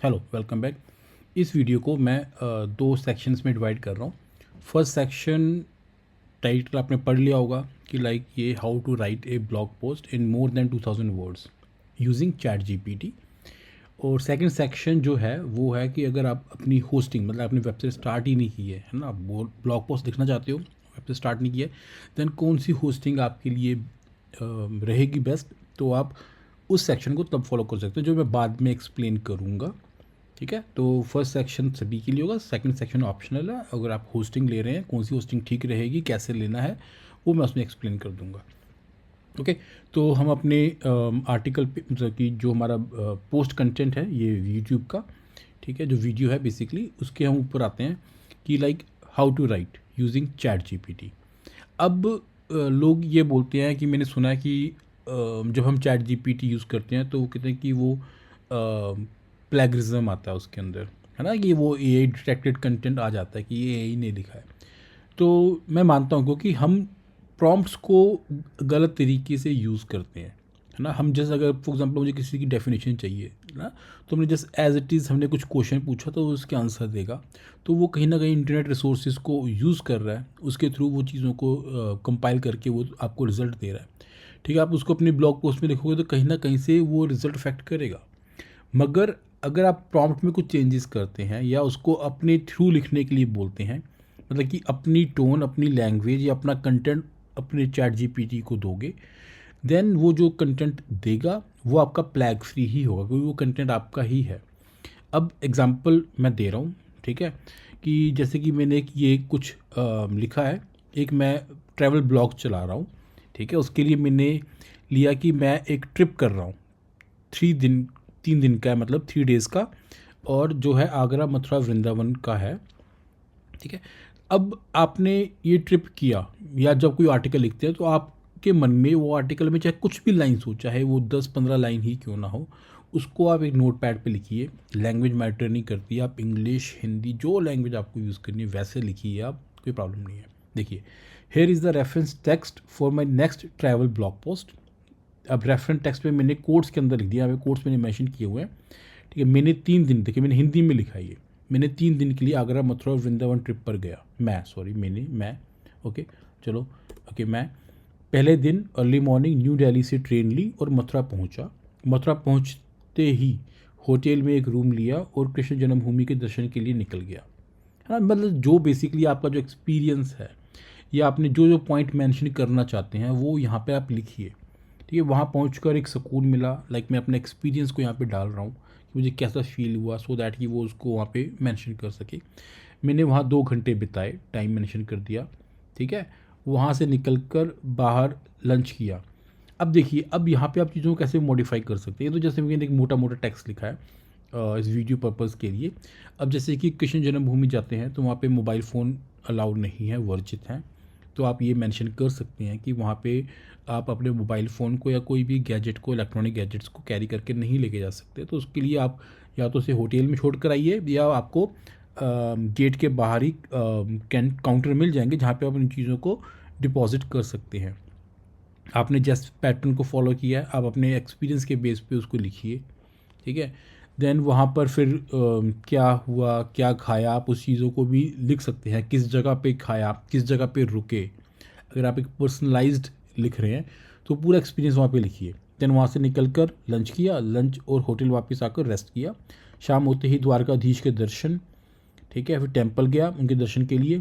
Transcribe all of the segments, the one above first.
Hello, welcome back. इस video को मैं दो सेक्शंस में डिवाइड कर रहा हूँ। फर्स्ट सेक्शन टाइटल आपने पढ़ लिया होगा कि लाइक ये how to write a blog post in more than 2000 words using ChatGPT. और सेकंड सेक्शन जो है वो है कि अगर आप अपनी होस्टिंग मतलब आपने वेबसाइट स्टार्ट ही नहीं की है ना, आप ब्लॉग पोस्ट लिखना चाहते हो, वेबसाइट स्टार्ट नहीं किया है, देन कौन सी होस्टिंग आपके लिए रहेगी बेस्ट, तो आप उस सेक्शन को तब फॉलो कर सकते हो जो मैं बाद में एक्सप्लेन करूँगा। ठीक है, तो फर्स्ट सेक्शन सभी के लिए होगा, सेकंड सेक्शन ऑप्शनल है। अगर आप होस्टिंग ले रहे हैं, कौन सी होस्टिंग ठीक रहेगी, कैसे लेना है, वो मैं उसमें एक्सप्लेन कर दूंगा। ओके, तो हम अपने आर्टिकल मतलब कि जो हमारा पोस्ट कंटेंट है ये यूट्यूब का, ठीक है, जो वीडियो है बेसिकली उसके हम ऊपर आते हैं कि like how to write using ChatGPT. अब लोग ये बोलते हैं कि मैंने सुना है कि जब हम चैट जीपीटी यूज़ करते हैं तो वो कहते हैं कि वो प्लेगरिज्म आता है उसके अंदर, है ना, कि वो एआई डिटेक्टेड कंटेंट आ जाता है कि ये एआई ने लिखा है। तो मैं मानता हूँ क्योंकि हम प्रॉम्प्ट्स को गलत तरीके से यूज़ करते हैं, है ना। हम जैसे अगर फॉर एग्जांपल मुझे किसी की डेफिनेशन चाहिए ना, तो हमने जस्ट एज इट इज़ हमने कुछ क्वेश्चन पूछा तो वो उसके आंसर देगा। तो वो कहीं ना कहीं इंटरनेट रिसोर्सेज को यूज़ कर रहा है, उसके थ्रू वो चीज़ों को कंपाइल करके वो आपको रिजल्ट दे रहा है। ठीक है, आप उसको अपनी ब्लॉग पोस्ट में लिखोगे तो कहीं ना कहीं से वो रिजल्ट इफेक्ट करेगा। मगर अगर आप प्रॉम्प्ट में कुछ चेंजेस करते हैं या उसको अपने थ्रू लिखने के लिए बोलते हैं, मतलब कि अपनी टोन, अपनी लैंग्वेज या अपना कंटेंट अपने चैट जीपीटी को दोगे, देन वो जो कंटेंट देगा वो आपका प्लैग फ्री ही होगा क्योंकि वो कंटेंट आपका ही है। अब एग्जांपल मैं दे रहा हूँ, ठीक है, कि जैसे कि मैंने एक ये कुछ लिखा है, एक मैं ट्रैवल ब्लॉग चला रहा हूँ, ठीक है, उसके लिए मैंने लिया कि मैं एक ट्रिप कर रहा हूँ, 3 दिन 3 दिन का है, मतलब 3 डेज़ का, और जो है आगरा मथुरा वृंदावन का है। ठीक है, अब आपने ये ट्रिप किया या जब कोई आर्टिकल लिखते हैं तो आपके मन में वो आर्टिकल में चाहे कुछ भी लाइन्स हो, चाहे वो 10-15 लाइन ही क्यों ना हो, उसको आप एक नोट पैड पर लिखिए। लैंग्वेज मैटर नहीं करती, आप इंग्लिश हिंदी जो लैंग्वेज आपको यूज़ करनी है वैसे लिखिए आप, कोई प्रॉब्लम नहीं है। देखिए, here is the reference text for my next travel blog post. अब रेफरेंस टेक्स्ट में मैंने कोट्स के अंदर लिख दिया, हमें कोट्स मैंने मेंशन किए हुए हैं। ठीक है, मैंने 3 दिन, देखिए मैंने हिंदी में लिखा है ये, मैंने 3 दिन के लिए आगरा मथुरा और वृंदावन ट्रिप पर गया। मैं ओके, चलो, ओके, मैं पहले दिन अर्ली मॉर्निंग न्यू दिल्ली से ट्रेन ली और मथुरा पहुंचा। मथुरा पहुंचते ही होटल में एक रूम लिया और कृष्ण जन्मभूमि के दर्शन के लिए निकल गया। है ना, मतलब जो बेसिकली आपका जो एक्सपीरियंस है या आपने जो जो पॉइंट मेंशन करना चाहते हैं वो यहाँ पे आप लिखिए। ठीक है, वहाँ पहुँच एक सुकून मिला, लाइक मैं अपने एक्सपीरियंस को यहाँ पे डाल रहा हूँ कि मुझे कैसा फील हुआ, सो दैट कि वो उसको वहाँ पे मेंशन कर सके। मैंने वहाँ 2 घंटे बिताए, टाइम मेंशन कर दिया। ठीक है, वहाँ से निकल कर बाहर लंच किया। अब देखिए, अब यहाँ पे आप चीज़ों को कैसे मॉडिफाई कर सकते हैं। ये तो जैसे मैंने एक मोटा मोटा टेक्स्ट लिखा है इस वीडियो पर्पज़ के लिए। अब जैसे कि कृष्ण जन्मभूमि जाते हैं तो वहाँ पे मोबाइल फ़ोन अलाउड नहीं है, वर्जित हैं। तो आप ये मेंशन कर सकते हैं कि वहाँ पे आप अपने मोबाइल फ़ोन को या कोई भी गैजेट को, इलेक्ट्रॉनिक गैजेट्स को कैरी करके नहीं लेके जा सकते। तो उसके लिए आप या तो उसे होटल में छोड़ कर आइए या आपको गेट के बाहर ही काउंटर मिल जाएंगे जहाँ पे आप इन चीज़ों को डिपॉजिट कर सकते हैं। आपने जस्ट पैटर्न को फॉलो किया है, आप अपने एक्सपीरियंस के बेस पे उसको लिखिए। ठीक है, देन वहाँ पर फिर क्या हुआ, क्या खाया, आप उस चीज़ों को भी लिख सकते हैं, किस जगह पे खाया, किस जगह पे रुके। अगर आप एक पर्सनलाइज्ड लिख रहे हैं तो पूरा एक्सपीरियंस वहाँ पे लिखिए। देन वहाँ से निकल कर लंच किया, लंच और होटल वापस आकर रेस्ट किया। शाम होते ही द्वारकाधीश के दर्शन, ठीक है, फिर टेम्पल गया उनके दर्शन के लिए।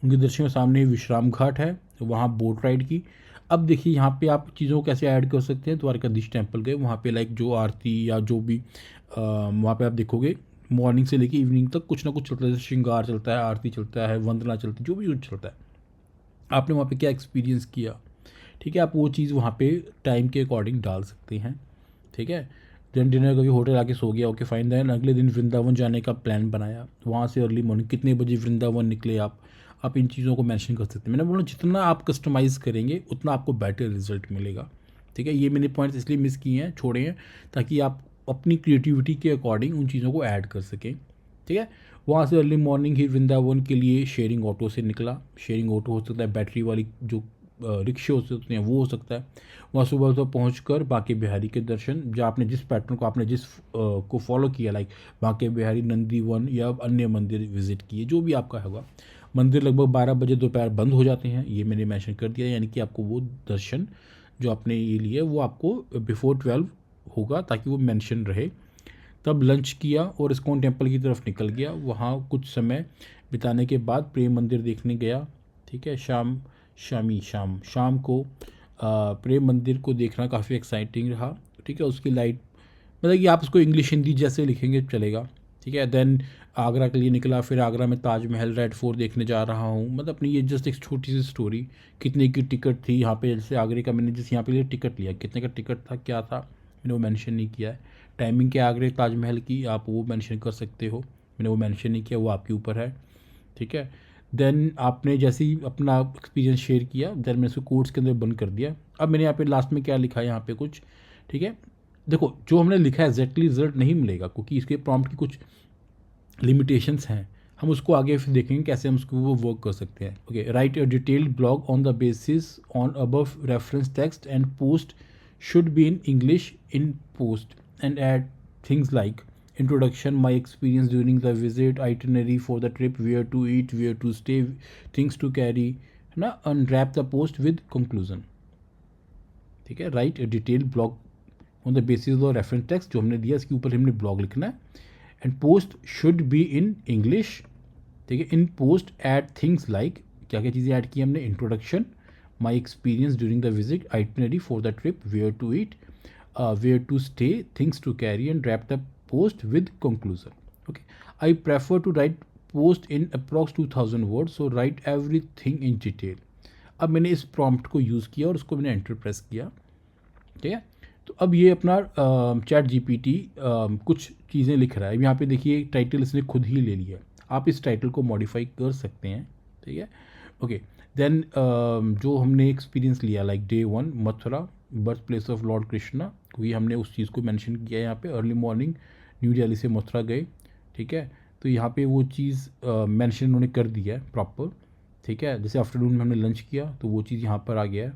उनके दर्शन के सामने विश्राम घाट है, वहाँ बोट राइड की। अब देखिए यहाँ पे आप चीज़ों को कैसे ऐड कर सकते हैं। द्वारकाधीश टेम्पल गए, वहाँ पे लाइक जो आरती या जो भी वहाँ पे आप देखोगे मॉर्निंग से लेके इवनिंग तक कुछ ना कुछ चलता है, जैसे श्रृंगार चलता है, आरती चलता है, वंदना चलती है, जो भी कुछ चलता है। आपने वहाँ पे क्या एक्सपीरियंस किया, ठीक है, आप वो चीज़ वहाँ पे टाइम के अकॉर्डिंग डाल सकते हैं। ठीक है, देन डिनर करके होटल आके सो गया, ओके फाइन। देन अगले दिन वृंदावन जाने का प्लान बनाया, वहाँ से अर्ली मॉर्निंग कितने बजे वृंदावन निकले आप इन चीज़ों को मेंशन कर सकते हैं। मैंने बोला जितना आप कस्टमाइज़ करेंगे उतना आपको बेटर रिजल्ट मिलेगा। ठीक है, ये मैंने पॉइंट्स इसलिए मिस किए हैं, छोड़े हैं, ताकि आप अपनी क्रिएटिविटी के अकॉर्डिंग उन चीज़ों को ऐड कर सकें। ठीक है, वहाँ से अर्ली मॉर्निंग ही वृंदावन के लिए शेयरिंग ऑटो से निकला। शेयरिंग ऑटो हो सकता है बैटरी वाली जो रिक्शे होते हैं वो हो सकता है। वहाँ सुबह सुबह पहुँच कर बांके बिहारी के दर्शन, जो आपने जिस पैटर्न को आपने जिस को फॉलो किया, लाइक बांके बिहारी, नंदीवन या अन्य मंदिर विजिट किए, जो भी आपका होगा। मंदिर लगभग 12 बजे दोपहर बंद हो जाते हैं, ये मैंने मेंशन कर दिया, यानी कि आपको वो दर्शन जो आपने ये लिया वो आपको बिफोर 12 होगा, ताकि वो मेंशन रहे। तब लंच किया और इस्कॉन टेम्पल की तरफ निकल गया। वहाँ कुछ समय बिताने के बाद प्रेम मंदिर देखने गया। ठीक है, शाम को प्रेम मंदिर को देखना काफ़ी एक्साइटिंग रहा। ठीक है, उसकी लाइट, मतलब कि आप उसको इंग्लिश हिंदी जैसे लिखेंगे चलेगा। ठीक है, देन आगरा के लिए निकला। फिर आगरा में ताजमहल, रेड फोर्ट देखने जा रहा हूँ। मतलब अपनी ये जस्ट एक छोटी सी स्टोरी। कितने की टिकट थी यहाँ पे, जैसे आगरे का मैंने जैसे यहाँ पे लिए टिकट लिया, कितने का टिकट था, क्या था, मैंने वो मेंशन नहीं किया है। टाइमिंग क्या आगरे ताजमहल की, आप वो मेंशन कर सकते हो, मैंने वो मेंशन नहीं किया, वो आपके ऊपर है। ठीक है, देन आपने जैसे ही अपना एक्सपीरियंस शेयर किया, देन मैंने उसको कोट्स के अंदर बंद कर दिया। अब मैंने यहाँ पे लास्ट में क्या लिखा है यहाँ पे कुछ, ठीक है, देखो जो हमने लिखा है एग्जैक्टली रिजल्ट नहीं मिलेगा, क्योंकि इसके प्रॉम्प्ट की कुछ लिमिटेशंस हैं। हम उसको आगे फिर देखेंगे कैसे हम उसको वो वर्क कर सकते हैं। Okay, right a detailed blog on the basis on above reference text and post should be in English in post, and add things like introduction, my experience during the visit, itinerary for the trip, where to eat, where to stay, things to carry, है ना, and wrap the post with conclusion। ठीक है, right detail blog on the basis of reference text, जो हमने दिया इसके ऊपर हमने ब्लॉग लिखना है। And post should be in English. ठीक है, इन पोस्ट ऐड थिंग्स लाइक, क्या क्या चीज़ें ऐड की हमने, introduction, my experience during the visit, itinerary for the trip, where to eat, where to stay, things to carry, and wrap the post with conclusion। Okay, I prefer to write post in approx 2000 words, so write everything in detail। अब मैंने इस prompt को use किया और उसको मैंने enter press किया। ठीक है, तो अब ये अपना चैट जीपीटी कुछ चीज़ें लिख रहा है। यहाँ पे देखिए टाइटल इसने खुद ही ले लिया, आप इस टाइटल को मॉडिफाई कर सकते हैं। ठीक है, ओके, देन जो हमने एक्सपीरियंस लिया, like day 1 Mathura, birth place of Lord Krishna, क्योंकि हमने उस चीज़ को मेंशन किया यहाँ पे, अर्ली मॉर्निंग न्यू दिल्ली से मथुरा गए। ठीक है, तो यहाँ पे वो चीज़ मेंशन उन्होंने कर दिया है प्रॉपर। ठीक है, जैसे आफ्टरनून में हमने लंच किया तो वो चीज़ यहाँ पर आ गया है।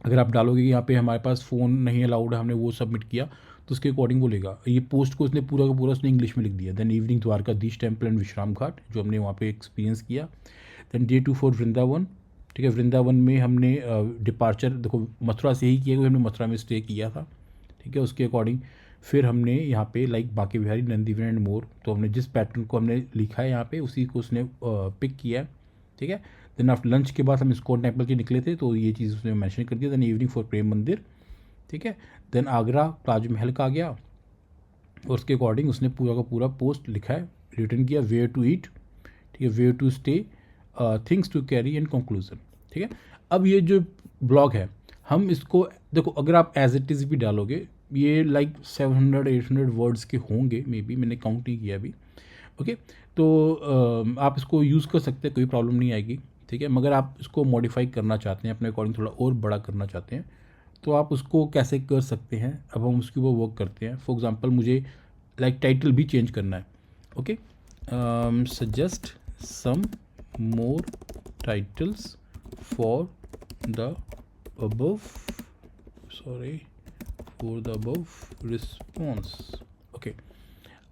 अगर आप डालोगे कि यहाँ पे हमारे पास फ़ोन नहीं अलाउड है, हमने वो सबमिट किया, तो उसके अकॉर्डिंग बोलेगा। ये पोस्ट को उसने पूरा का पूरा उसने इंग्लिश में लिख दिया। Then evening Dwarkadhish temple and Vishram Ghat, जो हमने वहाँ पे एक्सपीरियंस किया। Then day 2 for Vrindavan. ठीक है, वृंदावन में हमने डिपार्चर देखो मथुरा से ही किया, क्योंकि हमने मथुरा में स्टे किया था। ठीक है, उसके अकॉर्डिंग फिर हमने यहाँ पे लाइक बांके बिहारी, नंदीवन एंड मोर, तो हमने जिस पैटर्न को हमने लिखा है यहाँ पे उसी को उसने पिक किया है। ठीक है, देन आफ्टर लंच के बाद हम इस्कॉन टेम्पल के निकले थे, तो ये चीज़ उसने मेंशन कर दिया। देन इवनिंग फॉर प्रेम मंदिर। ठीक है, देन आगरा ताजमहल का आ गया, और उसके अकॉर्डिंग उसने पूरा का पूरा पोस्ट लिखा है, रिटर्न किया, वेयर टू ईट, ठीक है, where to stay, things to carry and conclusion. ठीक है, अब ये जो ब्लॉग है हम इसको देखो, अगर आप एज इट इज़ भी डालोगे, ये लाइक 700-800 वर्ड्स के होंगे मे बी, मैंने काउंट नहीं किया अभी। ओके, तो आप इसको यूज़ कर सकते हैं, कोई प्रॉब्लम नहीं आएगी। ठीक है, मगर आप इसको मॉडिफाई करना चाहते हैं, अपने अकॉर्डिंग थोड़ा और बड़ा करना चाहते हैं, तो आप उसको कैसे कर सकते हैं, अब हम उसके ऊपर वर्क करते हैं। फॉर एग्जांपल मुझे लाइक टाइटल भी चेंज करना है। Okay, suggest some more titles for the above response. Okay,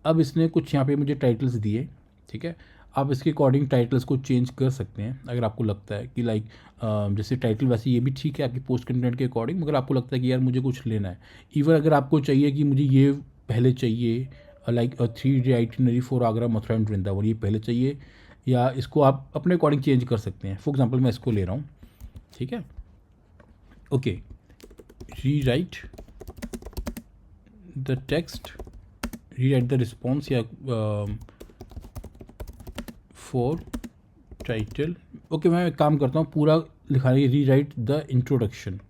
अब इसने कुछ यहाँ पे मुझे टाइटल्स दिए। ठीक है, आप इसके अकॉर्डिंग टाइटल्स को चेंज कर सकते हैं, अगर आपको लगता है कि लाइक जैसे टाइटल वैसे ये भी ठीक है आपकी पोस्ट कंटेंट के अकॉर्डिंग, मगर आपको लगता है कि यार मुझे कुछ लेना है। इवन अगर आपको चाहिए कि मुझे ये पहले चाहिए, like 3 day itinerary for Agra, Mathura and Vrindavan, ये पहले चाहिए, या इसको आप अपने अकॉर्डिंग चेंज कर सकते हैं। फॉर एग्जाम्पल मैं इसको ले रहा हूँ। ठीक है, okay, rewrite the text, rewrite the response, या फॉर टाइटल। ओके, मैं एक काम करता हूँ, पूरा लिखा है, रीराइट द इंट्रोडक्शन।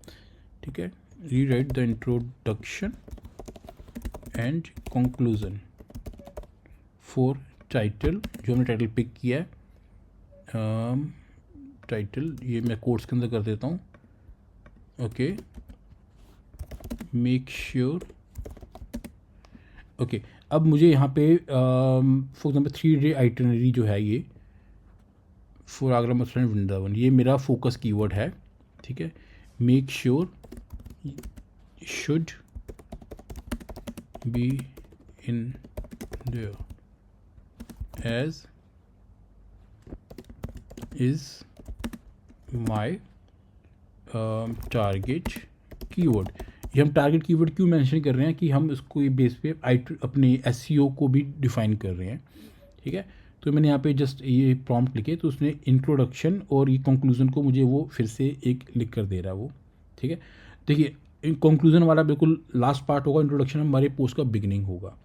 ठीक है, rewrite the introduction and conclusion for title, जो हमने टाइटल पिक किया है। टाइटल ये मैं कोट्स के अंदर कर देता हूँ। Okay, make sure. ओके, अब मुझे यहाँ पे फॉर एग्जाम्पल 3 डे आइटिनरी जो है ये फॉर आगरा, मथुरा एंड वृंदावन, ये मेरा फोकस कीवर्ड है। ठीक है, make sure should be in there as is my target keyword. ये हम टारगेट कीवर्ड क्यों मेंशन कर रहे हैं कि हम इसको बेस पे अपने एसईओ को भी डिफाइन कर रहे हैं। ठीक है, तो मैंने यहाँ पे जस्ट ये प्रॉम्प्ट लिखे तो उसने इंट्रोडक्शन और ये कंक्लूजन को मुझे वो फिर से एक लिख कर दे रहा है वो। ठीक है, देखिए कंक्लूजन वाला बिल्कुल लास्ट पार्ट होगा, इंट्रोडक्शन हमारे पोस्ट का बिगिनिंग होगा।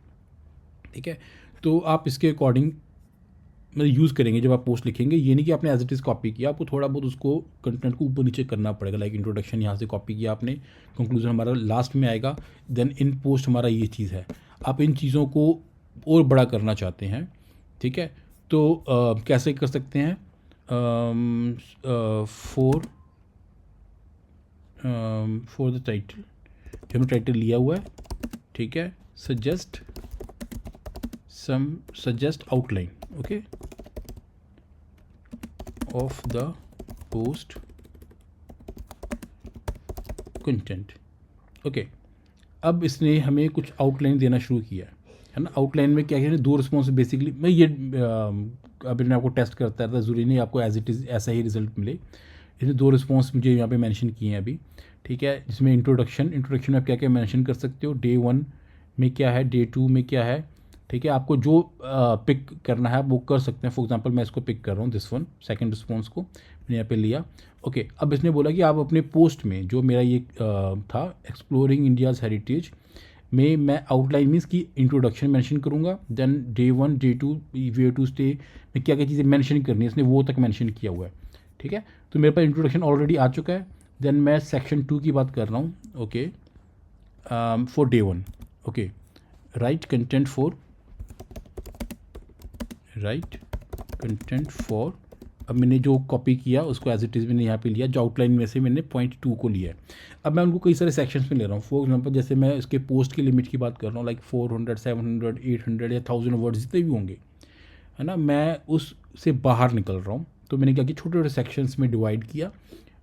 ठीक है, तो आप इसके अकॉर्डिंग मतलब यूज़ करेंगे जब आप पोस्ट लिखेंगे। ये नहीं कि आपने एज इट इज़ कॉपी किया, आपको थोड़ा बहुत उसको कंटेंट को ऊपर नीचे करना पड़ेगा। लाइक इंट्रोडक्शन यहाँ से कॉपी किया आपने, कंक्लूजन हमारा लास्ट में आएगा, देन इन पोस्ट हमारा ये चीज़ है। आप इन चीज़ों को और बड़ा करना चाहते हैं, ठीक है, तो कैसे कर सकते हैं? फॉर द टाइटल, जो हमने टाइटल लिया हुआ है, ठीक है, suggest outline, okay, of the post content। Okay, अब इसने हमें कुछ आउटलाइन देना शुरू किया है ना। आउटलाइन में क्या है, 2 रिस्पॉन्स बेसिकली। मैं ये अभी मैं आपको टेस्ट करता था, ज़रूरी नहीं आपको एज इट इज़ ऐसा ही रिजल्ट मिले। इसने 2 रिस्पॉन्स मुझे यहाँ पे मेंशन किए हैं अभी। ठीक है, जिसमें इंट्रोडक्शन में आप क्या क्या मेंशन कर सकते हो, डे 1 में क्या है, डे 2 में क्या है। ठीक है, आपको जो पिक करना है वो कर सकते हैं। फॉर एग्जांपल मैं इसको पिक कर रहा हूँ, दिस वन, सेकंड रिस्पॉन्स को मैंने यहाँ पे लिया। ओके, अब इसने बोला कि आप अपने पोस्ट में, जो मेरा ये था एक्सप्लोरिंग इंडियाज़ हेरिटेज में, मैं आउटलाइन मीन्स की इंट्रोडक्शन मेंशन करूँगा, then day 1 day 2 way to stay में क्या क्या चीज़ें मेंशन करनी है, इसने वो तक मेंशन किया हुआ है। ठीक है, तो मेरे पास इंट्रोडक्शन ऑलरेडी आ चुका है। देन मैं सेक्शन 2 की बात कर रहा हूँ। Okay, for day 1, okay, right content for, अब मैंने जो कॉपी किया उसको एज इट इज़ मैंने यहाँ पे लिया, जो आउटलाइन में से मैंने पॉइंट 2 को लिया है। अब मैं उनको कई सारे सेक्शंस में ले रहा हूँ। फॉर एग्जांपल जैसे मैं इसके पोस्ट की लिमिट की बात कर रहा हूँ, लाइक 400, 700, 800 या 1000 वर्ड्स जितने भी होंगे, है ना, मैं उससे बाहर निकल रहा हूँ। तो मैंने क्या कि छोटे छोटे सेक्शंस में डिवाइड किया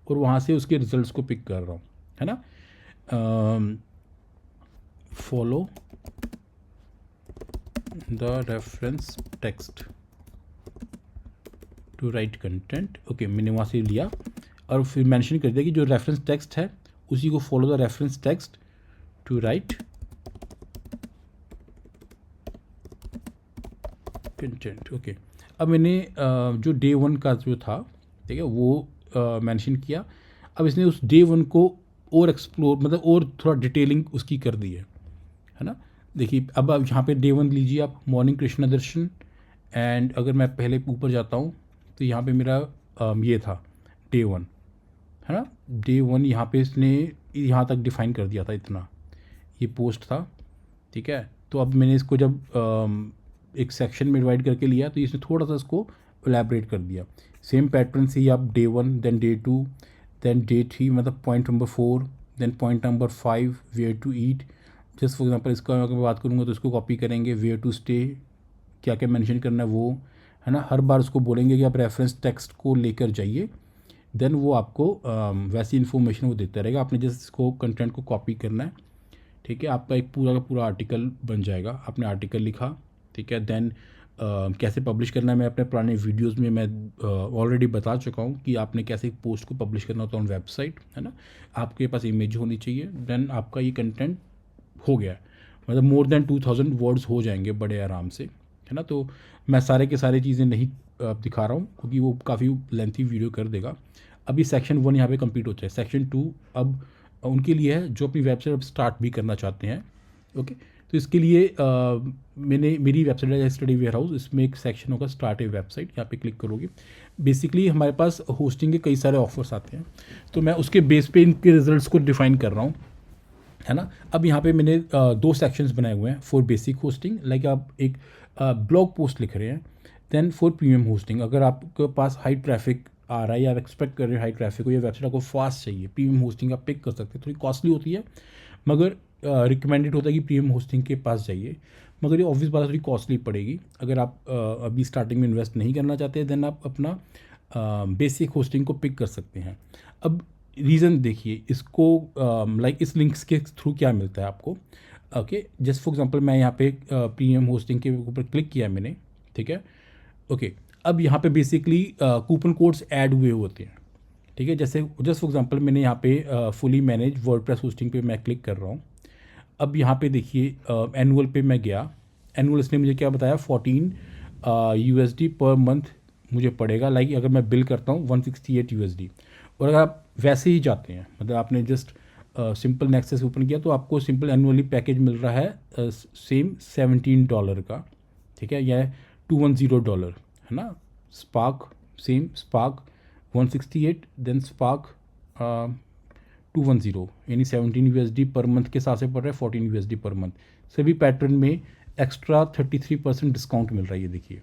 और वहाँ से उसके रिजल्ट्स को पिक कर रहा हूँ, है ना। Follow the reference text to write content. Okay, मैंने वहाँ से लिया और फिर मेंशन कर दिया कि जो रेफरेंस टेक्स्ट है उसी को follow the reference text to write content. Okay, अब मैंने जो डे 1 का जो था, ठीक है, वो मेंशन किया। अब इसने उस डे 1 को और एक्सप्लोर, मतलब और थोड़ा डिटेलिंग उसकी कर दी है ना। देखिए अब आप यहाँ पे डे 1 लीजिए आप, मॉर्निंग कृष्णा दर्शन, एंड अगर मैं पहले ऊपर जाता हूँ तो यहाँ पे मेरा ये था डे 1, है ना। डे 1 यहाँ पे इसने यहाँ तक डिफाइन कर दिया था, इतना ये पोस्ट था। ठीक है, तो अब मैंने इसको जब एक सेक्शन में डिवाइड करके लिया तो इसने थोड़ा सा इसको एलैबोरेट कर दिया। सेम पैटर्न से ही आप day 1, then day 2, then day 3, मतलब point number 4, then point number 5, where to eat. Just for example इसका अगर मैं बात करूँगा तो इसको कॉपी करेंगे, वेयर टू स्टे, क्या क्या मेंशन करना है वो, है ना। हर बार उसको बोलेंगे कि आप रेफरेंस टेक्स्ट को लेकर जाइए, देन वो आपको वैसी इन्फॉर्मेशन वो देता रहेगा। आपने जस्ट इसको कंटेंट को कॉपी करना है, ठीक है, आपका एक पूरा का पूरा आर्टिकल बन जाएगा। आपने आर्टिकल लिखा, ठीक है, देन कैसे पब्लिश करना है, मैं अपने पुराने वीडियोस में मैं ऑलरेडी बता चुका हूँ कि आपने कैसे एक पोस्ट को पब्लिश करना होता है ऑन वेबसाइट, है ना। आपके पास इमेज होनी चाहिए, देन आपका ये कंटेंट हो गया, मतलब मोर देन 2000 वर्ड्स हो जाएंगे बड़े आराम से, है ना। तो मैं सारे के सारे चीज़ें नहीं दिखा रहा हूँ क्योंकि वो काफ़ी लेंथी वीडियो कर देगा। अभी सेक्शन 1 यहाँ पे कंप्लीट हो जाए, सेक्शन 2 अब उनके लिए है जो अपनी वेबसाइट अब स्टार्ट भी करना चाहते हैं। ओके, तो इसके लिए मेरी वेबसाइट है स्टडी वेयर हाउस, इसमें एक सेक्शन होगा स्टार्ट ए वेबसाइट, यहाँ पे क्लिक करोगे। बेसिकली हमारे पास होस्टिंग के कई सारे ऑफर्स आते हैं, तो मैं उसके बेस पे इनके रिजल्ट्स को डिफाइन कर रहा हूँ, है ना। अब यहाँ पे मैंने 2 सेक्शंस बनाए हुए हैं फॉर बेसिक होस्टिंग, लाइक आप एक ब्लॉग पोस्ट लिख रहे हैं, देन फॉर प्रीमियम होस्टिंग, अगर आपके पास हाई ट्रैफिक आ रहा है या आप एक्सपेक्ट कर रहे हैं हाई ट्रैफिक हो, या वेबसाइट आपको फास्ट चाहिए, प्रीमियम होस्टिंग आप पिक कर सकते हैं। थोड़ी कॉस्टली होती है, मगर रिकमेंडेड होता है कि प्रीमियम होस्टिंग के पास जाइए, मगर ये ऑब्वियस बात थोड़ी कॉस्टली पड़ेगी। अगर आप अभी स्टार्टिंग में इन्वेस्ट नहीं करना चाहते, देन आप अपना बेसिक होस्टिंग को पिक कर सकते हैं। अब रीज़न देखिए इसको, लाइक इस लिंक्स के थ्रू क्या मिलता है आपको। ओके, जस्ट फॉर एग्जांपल मैं यहाँ पे प्रीमियम होस्टिंग के ऊपर क्लिक किया मैंने, ठीक है। ओके, अब यहाँ पे बेसिकली कूपन कोड्स ऐड हुए होते हैं, ठीक है। जैसे जस्ट फॉर एग्जांपल मैंने यहाँ पे फुली मैनेज वर्डप्रेस होस्टिंग पे मैं क्लिक कर रहा हूँ। अब यहाँ पे देखिए एनुअल पे मैं गया, एनुअल इसने मुझे क्या बताया 14 USD पर मंथ मुझे पड़ेगा, लाइक अगर मैं बिल करता हूँ 168 USD। और अगर आप वैसे ही जाते हैं, मतलब आपने जस्ट सिंपल नेक्सस ओपन किया तो आपको सिंपल एनुअली पैकेज मिल रहा है सेम $17 का, ठीक है, या $210, है ना। Spark same, spark 168, then spark 210, यानी 17 USD पर मंथ के हिसाब से पड़ रहा है, 14 USD पर मंथ। सभी पैटर्न में एक्स्ट्रा 33% डिस्काउंट मिल रहा है, ये देखिए,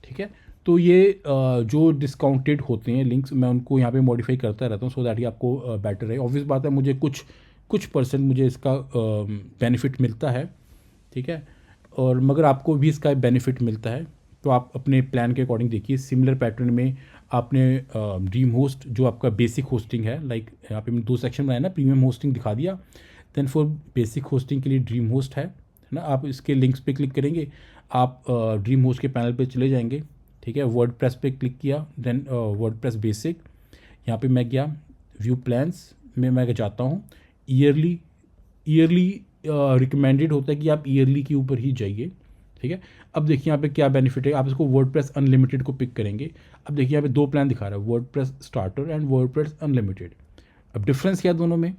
ठीक है। तो ये जो डिस्काउंटेड होते हैं लिंक्स, मैं उनको यहाँ पे मॉडिफाई करता रहता हूँ सो दैट ये आपको बेटर रहे। ऑब्वियस बात है, मुझे कुछ परसेंट मुझे इसका बेनिफिट मिलता है, ठीक है। और मगर आपको भी इसका बेनिफिट मिलता है, तो आप अपने प्लान के अकॉर्डिंग देखिए। सिमिलर पैटर्न में आपने ड्रीम होस्ट जो आपका बेसिक होस्टिंग है, लाइक यहाँ पे मैंने 2 सेक्शन बनाया ना, प्रीमियम होस्टिंग दिखा दिया, देन फॉर बेसिक होस्टिंग के लिए ड्रीम होस्ट है ना। आप इसके लिंक्स पे क्लिक करेंगे, आप ड्रीम होस्ट के पैनल पे चले जाएंगे, ठीक है। वर्डप्रेस पे क्लिक किया, देन वर्डप्रेस बेसिक, यहाँ पे मैं गया व्यू प्लान्स में, मैं जाता हूँ ईयरली रिकमेंडेड होता है कि आप ईयरली के ऊपर ही जाइए, ठीक है। अब देखिए यहाँ पे क्या बेनिफिट है, आप इसको वर्डप्रेस अनलिमिटेड को पिक करेंगे। अब देखिए यहाँ पे 2 प्लान दिखा रहा है, WordPress starter and WordPress unlimited. अब डिफरेंस क्या है दोनों में,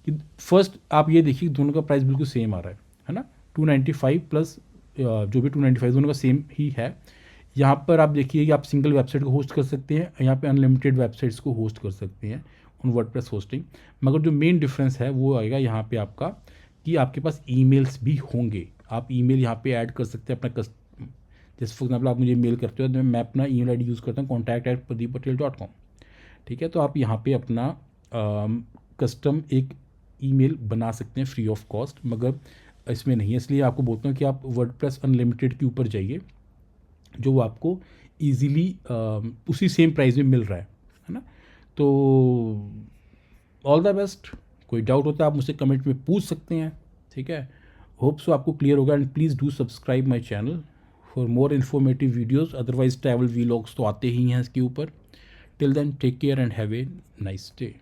कि फर्स्ट आप ये देखिए दोनों का प्राइस बिल्कुल सेम आ रहा है ना, 295 प्लस जो भी 295 दोनों का सेम ही है। यहाँ पर आप देखिए कि आप सिंगल वेबसाइट को होस्ट कर सकते हैं, यहाँ पे अनलिमिटेड वेबसाइट्स को होस्ट कर सकते हैं ऑन वर्डप्रेस होस्टिंग। मगर जो मेन डिफरेंस है वो आएगा यहाँ पे आपका, कि आपके पास ईमेल्स भी होंगे। आप ईमेल यहाँ पे ऐड कर सकते हैं अपना जैसे फॉर एग्जाम्पल आप मुझे मेल करते हो तो मैं अपना ईमेल आईडी यूज़ करता हूँ contact@pradeeppatel.com, ठीक है। तो आप यहाँ पे अपना कस्टम एक ईमेल बना सकते हैं फ्री ऑफ कॉस्ट, मगर इसमें नहीं है, इसलिए आपको बोलता हूँ कि आप वर्डप्रेस अनलिमिटेड के ऊपर जाइए, जो आपको ईजीली उसी सेम प्राइस में मिल रहा है ना। तो ऑल द बेस्ट। कोई डाउट होता है आप मुझसे कमेंट में पूछ सकते हैं, ठीक है। होप सो आपको क्लियर होगा, and please do subscribe my channel for more informative videos. Otherwise travel vlogs तो आते ही हैं इसके ऊपर। Till then take care and have a nice day.